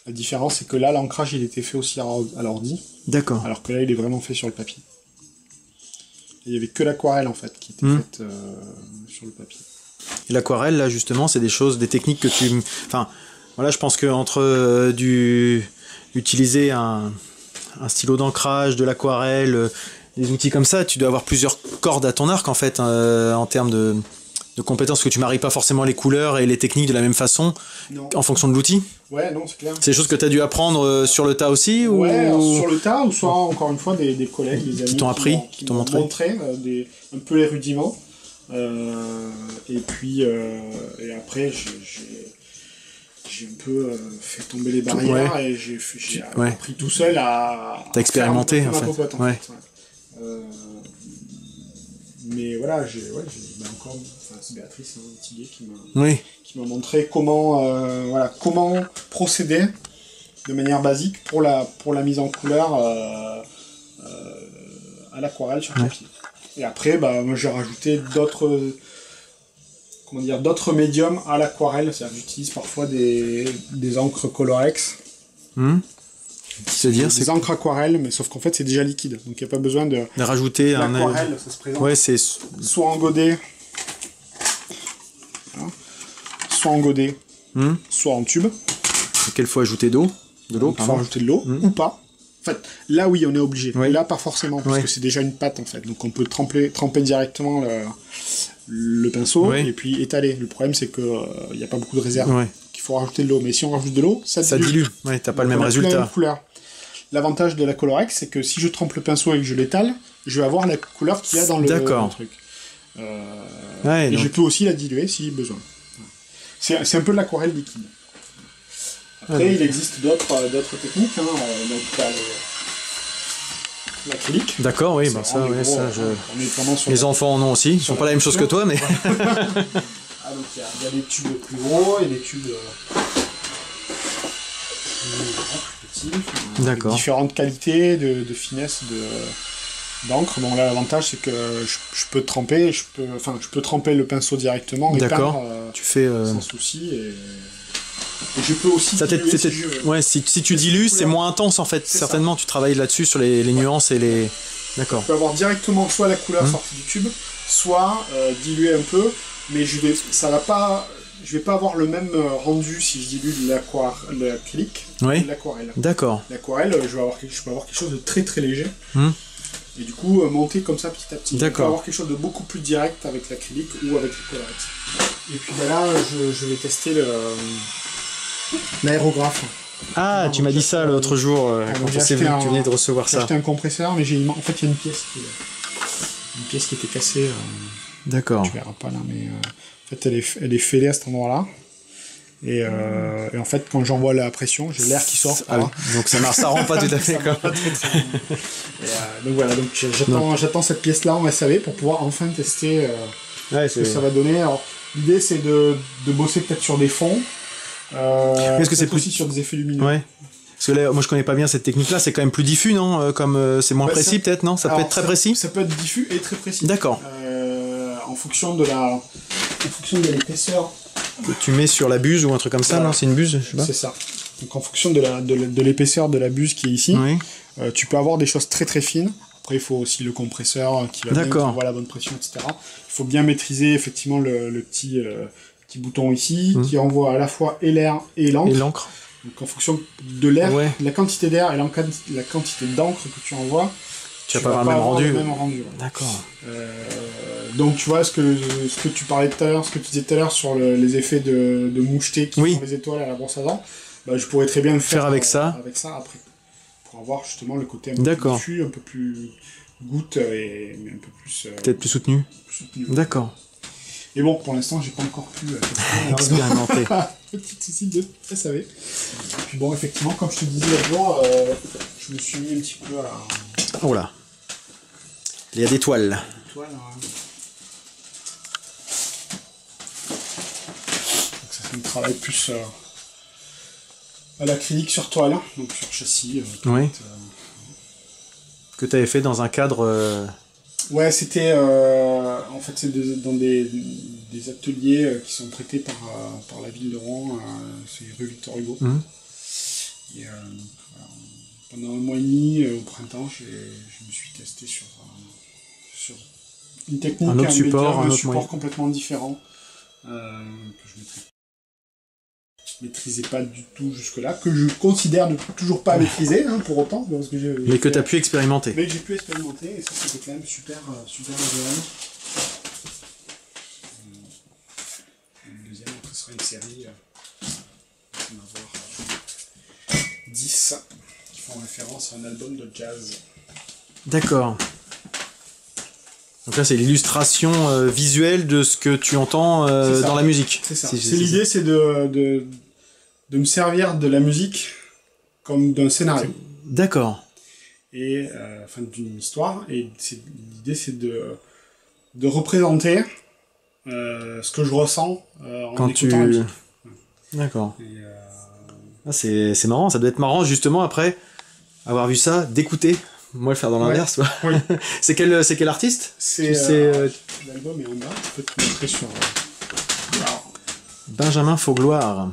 La différence, c'est que là, l'ancrage, il était fait aussi à l'ordi. D'accord. Alors que là, il est vraiment fait sur le papier. Et il n'y avait que l'aquarelle, en fait, qui était faite sur le papier. Et l'aquarelle, là, justement, c'est des techniques que tu... Enfin, voilà, je pense qu'entre utiliser un stylo d'ancrage, de l'aquarelle, des outils comme ça, tu dois avoir plusieurs cordes à ton arc, en fait, en termes de compétences, parce que tu maries pas forcément les couleurs et les techniques de la même façon en fonction de l'outil. Ouais, non, c'est clair. C'est des choses que tu as dû apprendre sur le tas aussi ou... Ouais, sur le tas, ou soit, encore une fois, des collègues, des amis qui t'ont appris, qui m'ont montré un peu les rudiments. Et puis, et après, j'ai un peu fait tomber les barrières et j'ai appris tout seul à... T'as expérimenté, en fait. Popote, en fait. Mais voilà, encore, c'est Béatrice Tiguet qui m'a montré comment procéder de manière basique pour la mise en couleur à l'aquarelle sur papier. Et après, moi j'ai rajouté d'autres médiums à l'aquarelle. C'est-à-dire que j'utilise parfois des encres Colorex. C'est-à-dire des encres aquarelles, mais sauf qu'en fait c'est déjà liquide. Donc il n'y a pas besoin de rajouter l'aquarelle, ça se présente c'est soit en godet, soit en godet, soit en tube. Quelle fois ajouter d'eau? De l'eau, il faut rajouter de l'eau, ou pas. En fait, là oui, on est obligé. Oui. Là, pas forcément, parce que c'est déjà une pâte, en fait. Donc, on peut tremper directement le pinceau, et puis étaler. Le problème, c'est que il n'y a pas beaucoup de réserve. Ouais. Il faut rajouter de l'eau. Mais si on rajoute de l'eau, ça dilue. Ouais, t'as pas le même résultat. La même couleur. L'avantage de la Colorex, c'est que si je trempe le pinceau et que je l'étale, je vais avoir la couleur qu'il y a dans le truc. Et je peux aussi la diluer si besoin. C'est un peu de l'aquarelle liquide. Après, il existe d'autres techniques. Donc, l'acrylique. D'accord, oui, bah ça, ouais, ça, les enfants en ont aussi. Ils sont pas la même chose que toi, mais. Donc, il y a des tubes plus gros et des tubes plus petits. D'accord. Différentes qualités de finesse d'encre. Bon, là, l'avantage, c'est que je peux tremper, je peux tremper le pinceau directement et peindre tu fais sans souci. Et je peux aussi diluer si je veux. Ouais, si tu dilues, c'est moins intense en fait. Certainement, tu travailles là-dessus sur les nuances et les. D'accord. Je peux avoir directement soit la couleur sortie du tube, soit diluer un peu, mais je vais pas avoir le même rendu si je dilue l'acrylique que de l'aquarelle. D'accord. L'aquarelle, je peux avoir quelque chose de très très léger. Et du coup, monter comme ça petit à petit. D'accord. Je peux avoir quelque chose de beaucoup plus direct avec l'acrylique ou avec le Colorex. Et puis là, je vais tester l'aérographe. Ah, tu m'as dit ça l'autre jour quand tu venais de recevoir ça. J'ai acheté un compresseur, mais en fait, il y a une pièce qui était cassée. D'accord. Tu verras pas là, mais en fait, elle est fêlée à cet endroit-là. Et en fait, quand j'envoie la pression, j'ai l'air qui sort. Donc ça rend pas tout à fait comme. Donc voilà, j'attends cette pièce-là en SAV pour pouvoir enfin tester ce que ça va donner. Alors, l'idée, c'est de bosser peut-être sur des fonds. Est-ce que c'est plus aussi sur des effets lumineux? Ouais. Parce que là, moi je connais pas bien cette technique-là, c'est quand même plus diffus, non? Comme c'est moins précis peut-être, non? Ça peut être très précis? Ça peut être diffus et très précis. D'accord. En fonction de l'épaisseur. Que tu mets sur la buse ou un truc comme ça, non? C'est une buse, je sais pas. C'est ça. Donc en fonction de l'épaisseur de la buse qui est ici, tu peux avoir des choses très très fines. Après, il faut aussi le compresseur qui va bien avoir la bonne pression, etc. Il faut bien maîtriser effectivement le petit bouton ici qui envoie à la fois l'air et l'encre. Donc en fonction de l'air, la quantité d'air et la quantité d'encre que tu envoies, tu vas pas avoir le même rendu. D'accord. Donc tu vois ce que tu parlais tout à l'heure, ce que tu disais tout à l'heure sur les effets de moucheté qui font les étoiles à la brosse à dents, je pourrais très bien le faire avec ça après. Pour avoir justement le côté un peu plus diffus, un peu plus goutte mais un peu plus... peut-être plus soutenu. D'accord. Et bon, pour l'instant, j'ai pas encore pu expérimenter. Petit souci de SAV. Et puis bon, effectivement, comme je te disais l'autre jour, je me suis mis un petit peu à... Oh là. Il y a des toiles. Donc ça, c'est un travail plus à l'acrylique sur toile, donc sur châssis. Que tu avais fait dans un cadre... Ouais, c'était en fait c'est dans des ateliers qui sont prêtés par la ville de Rouen, c'est rue Victor Hugo. Et pendant un mois et demi au printemps, je me suis testé sur une technique, un support complètement différent que je maîtrisais pas du tout jusque-là, que je considère ne toujours pas maîtriser pour autant. Parce que mais que tu as pu expérimenter. Mais j'ai pu expérimenter et ça c'était quand même super agréable. Une deuxième, ce sera une série. On va voir 10 qui font référence à un album de jazz. D'accord. Donc là, c'est l'illustration visuelle de ce que tu entends dans la musique. C'est ça. L'idée, c'est de me servir de la musique comme d'un scénario. D'accord. Et d'une histoire. Et l'idée, c'est de représenter ce que je ressens en écoutant la musique. D'accord. C'est marrant. Ça doit être marrant justement après avoir vu ça, d'écouter. Moi, le faire dans l'inverse. Oui. C'est quel artiste? L'album est en bas. Je peux te montrer sur... Benjamin Faugloire.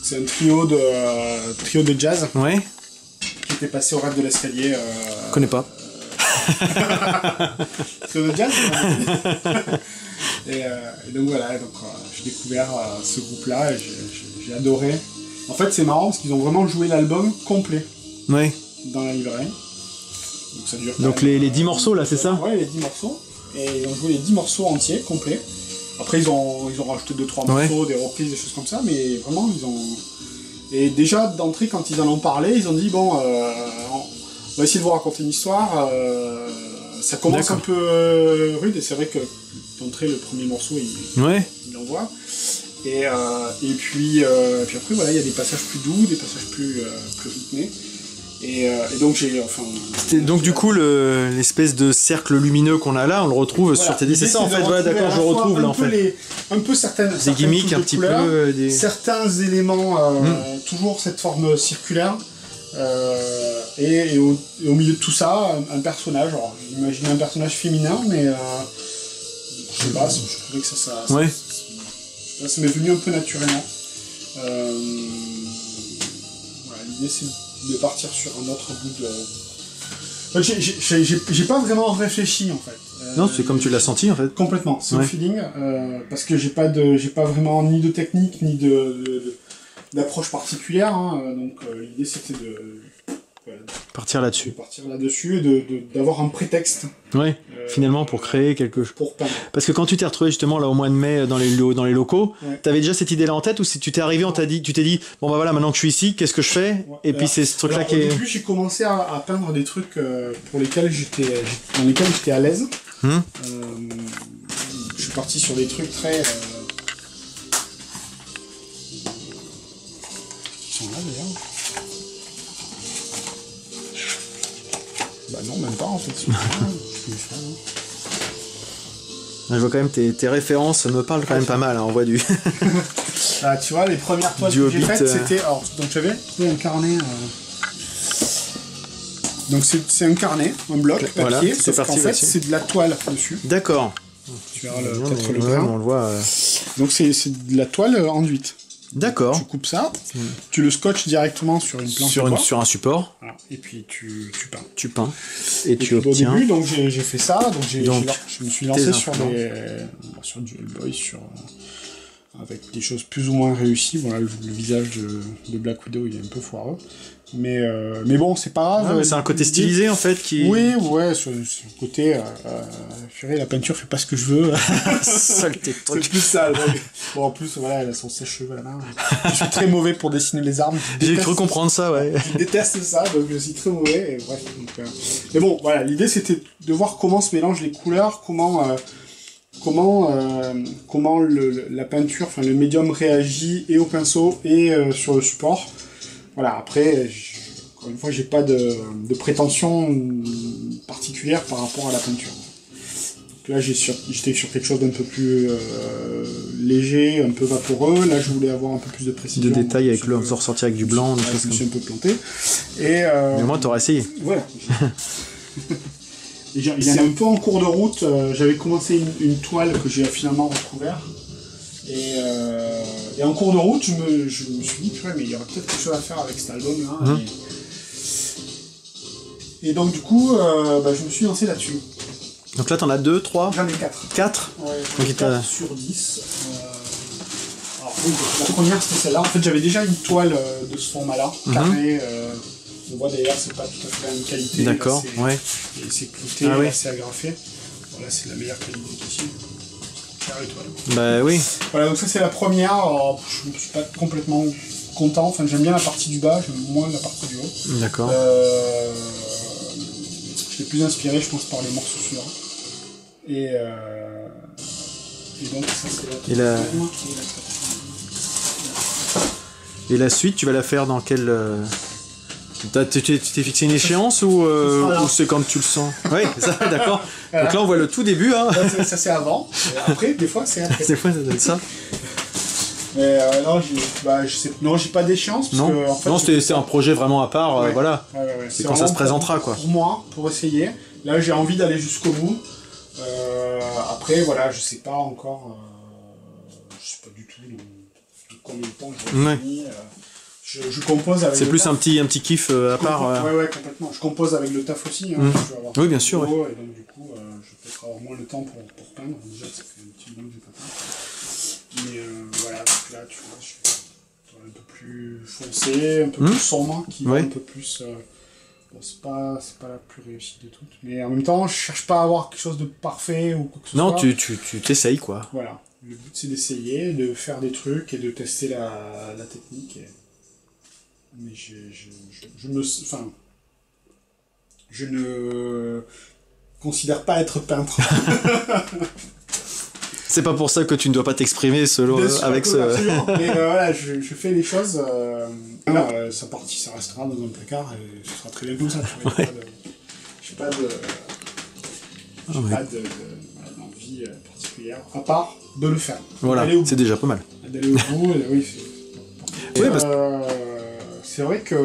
C'est un trio de jazz. Ouais. Qui était passé au Rêve de l'Escalier. Je connais pas. Trio de jazz. Et donc voilà, j'ai découvert ce groupe-là et j'ai adoré. En fait, c'est marrant parce qu'ils ont vraiment joué l'album complet dans la librairie. Donc ça dure. Donc les 10 morceaux là, c'est ça? Ouais, les 10 morceaux. Et ils ont joué les 10 morceaux entiers, complets. Après, ils ont rajouté 2-3 morceaux, des reprises, des choses comme ça, mais vraiment, ils ont. Et déjà, d'entrée, quand ils en ont parlé, ils ont dit bon, on va essayer de vous raconter une histoire. Ça commence un peu rude, et c'est vrai que d'entrée, le premier morceau, il envoie. Et puis après, voilà, il y a des passages plus doux, des passages plus rythmés. Et donc donc du coup l'espèce de cercle lumineux qu'on a là, on le retrouve sur tes disques. C'est ça en fait, voilà, d'accord, je retrouve là en fait. Un peu certaines gimmicks un petit peu, certains éléments, toujours cette forme circulaire. Et au milieu de tout ça, un personnage. Alors j'imagine un personnage féminin, mais je sais pas, je trouvais que ça m'est venu un peu naturellement. Voilà, l'idée c'est de partir sur un autre bout de... J'ai pas vraiment réfléchi en fait. Non, c'est comme tu l'as senti en fait. Complètement, c'est au feeling, parce que j'ai pas vraiment ni de technique, ni d'approche particulière, hein, donc l'idée c'était de partir là-dessus. Partir là-dessus et d'avoir un prétexte. Ouais, finalement pour créer quelque chose. Pour peindre. Parce que quand tu t'es retrouvé justement là au mois de mai dans les locaux, t'avais déjà cette idée-là en tête ou si tu t'es arrivé, tu t'es dit bon bah voilà, maintenant que je suis ici, qu'est-ce que je fais? Et puis c'est ce truc-là qui est... Au début, j'ai commencé à peindre des trucs dans lesquels j'étais à l'aise. Je suis parti sur des trucs très... Ils sont là d'ailleurs. Bah non, même pas en fait. Je vois quand même tes références me parlent quand même pas mal, hein, on voit du... Ah, tu vois, les premières toiles que j'ai faites, c'était... Alors, donc j'avais trouvé un carnet... Donc c'est un carnet, un bloc, papier, voilà, sauf qu'en fait c'est de la toile dessus. D'accord. Tu verras peut-être le grain. On le voit. Donc c'est de la toile enduite. D'accord. Tu coupes ça, tu le scotches directement sur une planche sur un support. Voilà. Et puis tu peins. Tu peins. Et tu obtiens. Au début, donc j'ai fait ça, donc je me suis lancé sur du Hellboy, avec des choses plus ou moins réussies. Voilà, le visage de Black Widow, il est un peu foireux. Mais bon, c'est pas grave. C'est un côté stylisé en fait qui... Oui, ouais, sur le côté... Purée, la peinture fait pas ce que je veux. Saleté de truc. C'est plus sale. Bon, en plus, voilà, elle a son sèche-cheveux à la main. Je suis très mauvais pour dessiner les armes. J'ai cru comprendre ça, ouais. Je déteste ça, donc je suis très mauvais. Et bref, mais bon, voilà, l'idée c'était de voir comment se mélangent les couleurs, comment la peinture, enfin le médium réagit et au pinceau et sur le support. Voilà, après, encore une fois, j'ai pas de prétention particulière par rapport à la peinture. Donc là, j'étais sur quelque chose d'un peu plus léger, un peu vaporeux. Là, je voulais avoir un peu plus de précision. De détails avec le ressortir avec du blanc, des choses comme ça. Je me suis un peu planté. Mais moi, t'aurais essayé. Voilà. Il y en a un peu en cours de route. J'avais commencé une toile que j'ai finalement recouvert. Et en cours de route, je me suis dit, purée, mais il y aurait peut-être quelque chose à faire avec cet album-là. Et donc, du coup, je me suis lancé là-dessus. Donc là, t'en as 2, 3 J'en ai 4. 4 Ouais, 4 sur 10. Alors, oui, la première, c'était celle-là. En fait, j'avais déjà une toile de ce format-là, carré. On voit d'ailleurs, c'est pas tout à fait la même qualité. D'accord, là, ouais. C'est clouté, là, c'est agrafé. Voilà, c'est de la meilleure qualité possible. Bah oui. Voilà, donc ça c'est la première. Alors, je ne suis pas complètement content. Enfin, j'aime bien la partie du bas, j'aime moins la partie du haut. D'accord. J'étais plus inspiré, je pense, par les morceaux suivants. Et donc ça c'est la Et la suite, tu vas la faire dans quel... Tu t'es fixé une échéance ou c'est comme tu le sens? Oui, ça, d'accord. Donc là, on voit le tout début. Hein. Ça, c'est avant. Et après, des fois, c'est après. Des fois, ça doit être ça. Mais non, j'ai pas d'échéance. Non, en fait, non, c'est un projet vraiment à part. Voilà. Ouais. C'est quand ça se présentera, quoi. Pour moi, pour essayer. Là, j'ai envie d'aller jusqu'au bout. Après, voilà, je sais pas encore. Je sais pas du tout de combien de temps je vais finir. Je je compose avec c'est plus un petit kiff à part. Ouais, complètement. Je compose avec le taf aussi. Hein. Je vais avoir oui, bien sûr. Ouais. Et donc, du coup, je vais peut-être avoir moins le temps pour peindre. Déjà, ça fait un petit moment que j'ai pas peint. Mais voilà, donc là, tu vois, je suis un peu plus foncé, un peu plus sombre, qui va un peu plus. Bon, c'est pas la plus réussie de toutes. Mais en même temps, je cherche pas à avoir quelque chose de parfait ou quoi que ce soit. Non, tu t'essayes, quoi. Voilà. Le but, c'est d'essayer, de faire des trucs et de tester la technique. Mais je ne considère pas être peintre. C'est pas pour ça que tu ne dois pas t'exprimer avec ce... Mais voilà, je fais les choses. Ça restera dans un placard et ce sera très bien comme ça. J'ai pas d'envie particulière, à part de le faire. Voilà, c'est déjà pas mal. D'aller au bout, oui. C'est vrai que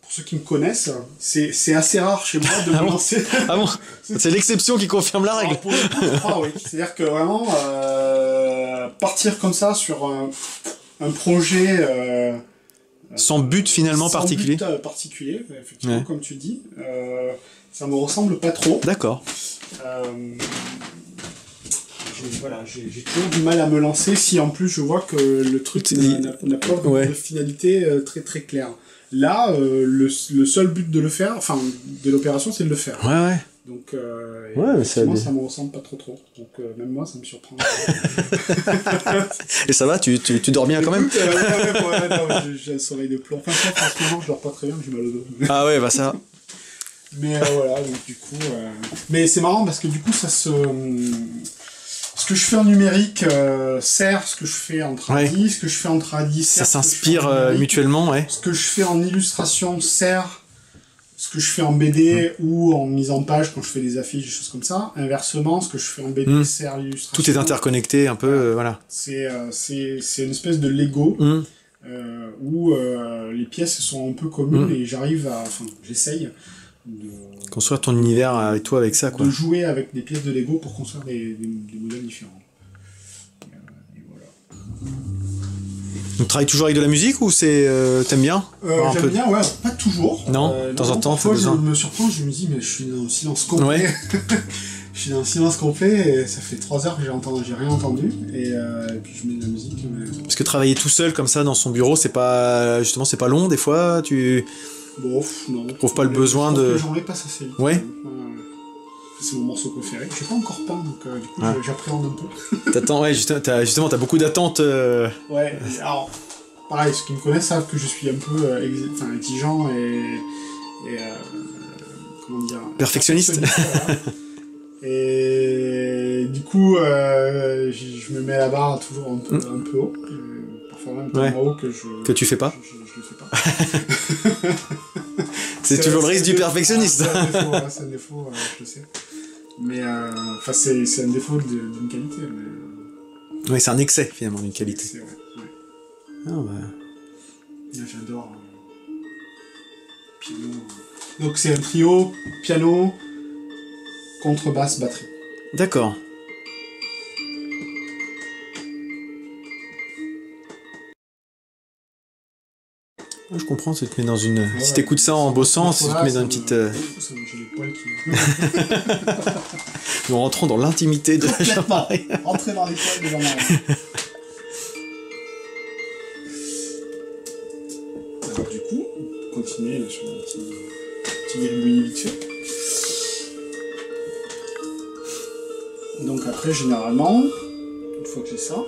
pour ceux qui me connaissent, c'est assez rare chez moi de me lancer. Ah bon. C'est l'exception qui confirme la règle. Pour le coup, je crois, oui. C'est-à-dire que vraiment, partir comme ça sur un projet... sans but finalement particulier. Sans but particulier, effectivement, comme tu dis. Ça me ressemble pas trop. D'accord. J'ai toujours du mal à me lancer si en plus je vois que le truc n'a pas de finalité très très claire. Là, le seul but de l'opération, c'est de le faire. Ouais. Donc, ça me ressemble pas trop. Donc, même moi, ça me surprend. Et ça va, tu dors bien quand même? J'ai un sommeil de plomb. Enfin, en ce moment, je dors pas très bien, j'ai mal au dos. Ah ouais, bah ça. Mais voilà, donc du coup... Mais c'est marrant parce que du coup, ça se... Ce que je fais en numérique sert ce que je fais en tradi, ce que je fais en tradi sert. Ça s'inspire mutuellement, ouais. Ce que je fais en illustration sert ce que je fais en BD ou en mise en page quand je fais des affiches, des choses comme ça. Inversement, ce que je fais en BD sert l'illustration. Tout est interconnecté un peu, voilà. C'est une espèce de Lego où les pièces sont un peu communes et j'essaye de construire ton univers avec toi avec ça, quoi. De jouer avec des pièces de Lego pour construire des modèles différents. Et voilà. Tu travailles toujours avec de la musique ou t'aimes bien? J'aime bien, ouais, pas toujours. Non, de temps en temps. Parfois, je me surprends, je me dis, mais je suis dans le silence complet. Ouais. Je suis dans le silence complet et ça fait 3 heures que j'ai rien entendu. Et puis je mets de la musique. Parce que travailler tout seul comme ça dans son bureau, c'est pas long des fois. Bon, non. Tu trouves pas le besoin de. Les journées passent assez vite. Ouais. C'est mon morceau préféré. Je n'ai pas encore peint, donc du coup j'appréhende un peu. T'attends, ouais, justement, t'as beaucoup d'attentes. Ouais, alors, pareil, ceux qui me connaissent savent que je suis un peu exigeant et comment dire... Perfectionniste. Voilà. Et du coup, je me mets la barre toujours un peu haut. Parfois même tellement haut que tu fais pas. Je le fais pas. C'est toujours le risque du perfectionniste. C'est un défaut, je le sais. Mais c'est un défaut d'une qualité. Mais... Oui, c'est un excès finalement d'une qualité. Ouais. Ah bah. J'adore. Piano. Donc c'est un trio, piano, contrebasse, batterie. D'accord. Je comprends, ça te met dans une... si t'écoutes ça en bossant, ça te met dans une petite... J'ai les poils qui... Nous rentrons dans l'intimité de Jean-Marie. Entrez dans les poils de Jean-Marie. Alors du coup, continuer là, sur un petit gribouillis vite fait. Donc après, généralement, une fois que j'ai ça...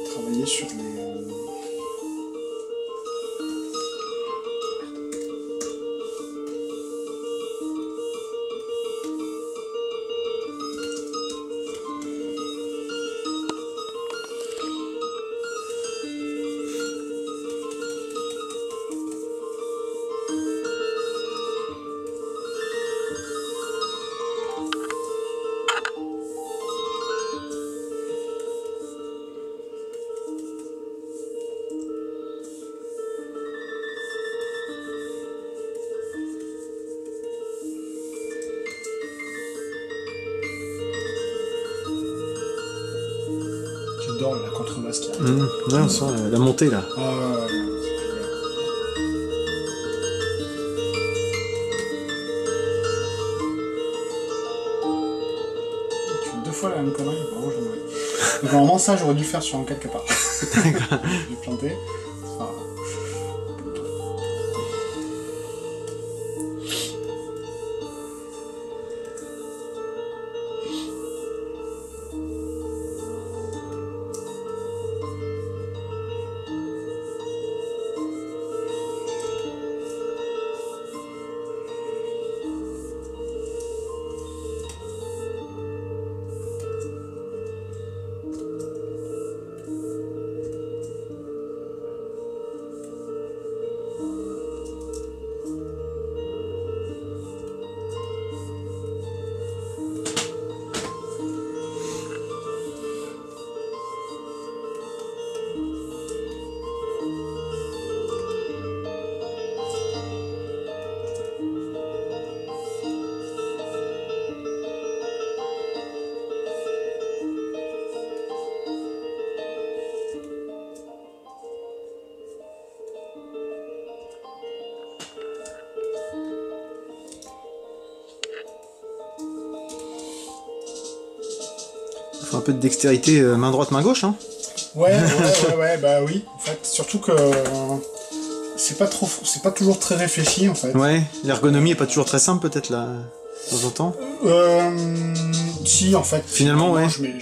travailler sur les... j'adore la contrebasse qui arrive. Ouais, on sent la montée là. Tu fais 2 fois la même connerie, vraiment j'aimerais. Donc normalement ça j'aurais dû le faire sur un 4 part. J'ai planté. Enfin, Faut un peu de dextérité, main droite, main gauche, hein. Ouais, bah oui. En fait, surtout que c'est pas toujours très réfléchi en fait. Ouais, l'ergonomie est pas toujours très simple peut-être là, de temps en temps. Si en fait. Finalement, ouais. Je mets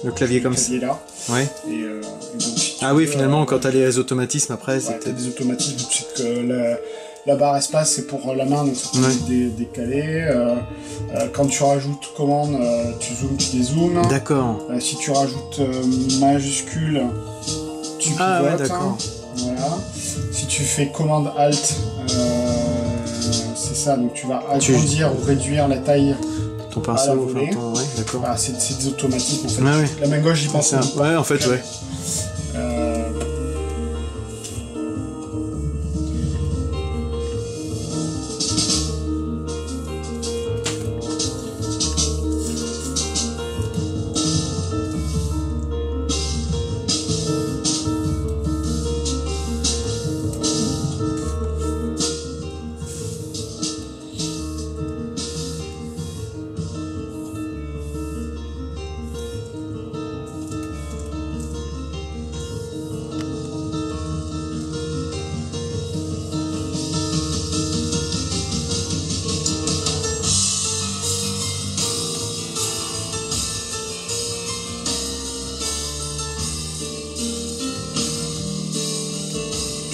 le clavier comme ça. Là. Ouais. Et donc, si oui, finalement, quand t'as les automatismes après, c'est t'as des automatismes, c'est que la barre espace c'est pour la main, donc ça peut décaler. Quand tu rajoutes commande, tu zoomes, tu dézoomes. D'accord. Si tu rajoutes majuscule, tu pivotes. Ah ouais, d'accord. Voilà. Si tu fais commande alt, c'est ça, donc tu vas agrandir ou réduire la taille. Ton pinceau, ouais, d'accord. Voilà, c'est des automatismes en fait. Ouais. La main gauche, j'y pense. Ouais, en fait, ouais.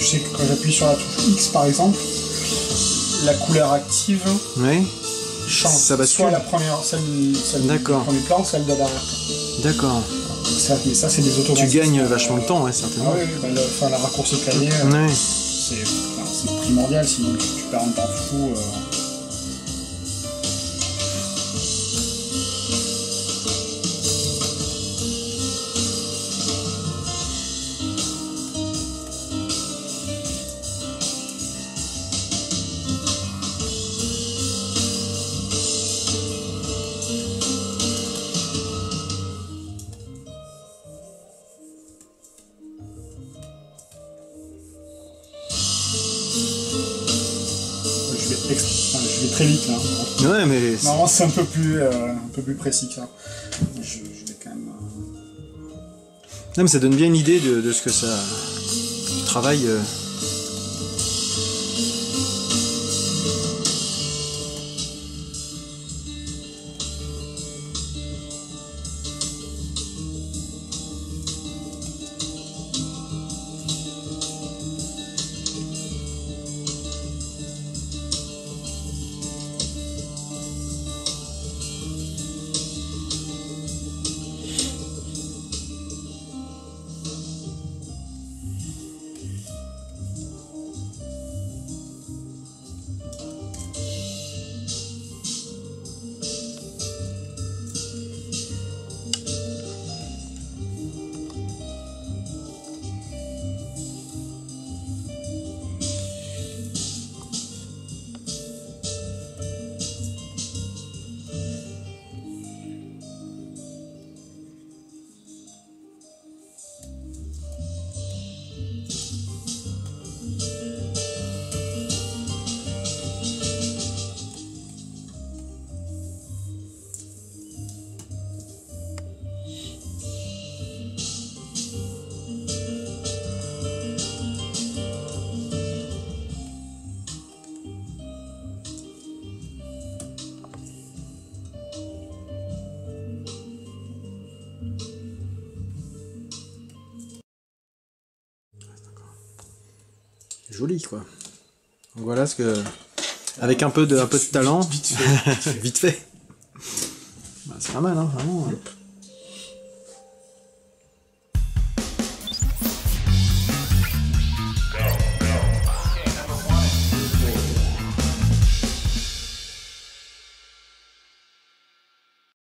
Je sais que quand j'appuie sur la touche X par exemple, la couleur active change. Ça bascule. Soit la première, celle du premier plan, celle de l'arrière-plan. D'accord. Mais ça c'est des automatismes. Tu gagnes vachement de temps, ouais, certainement. La raccourci clavier, c'est primordial, sinon tu perds un temps fou. Je vais très vite là. Ouais, mais. Normalement c'est un peu plus précis que ça. Je vais quand même. Non, mais ça donne bien une idée de ce que ça. Du travail. Joli, quoi. Donc voilà ce que... Avec un peu de talent, vite fait. vite fait. Bah, c'est pas mal, hein, vraiment.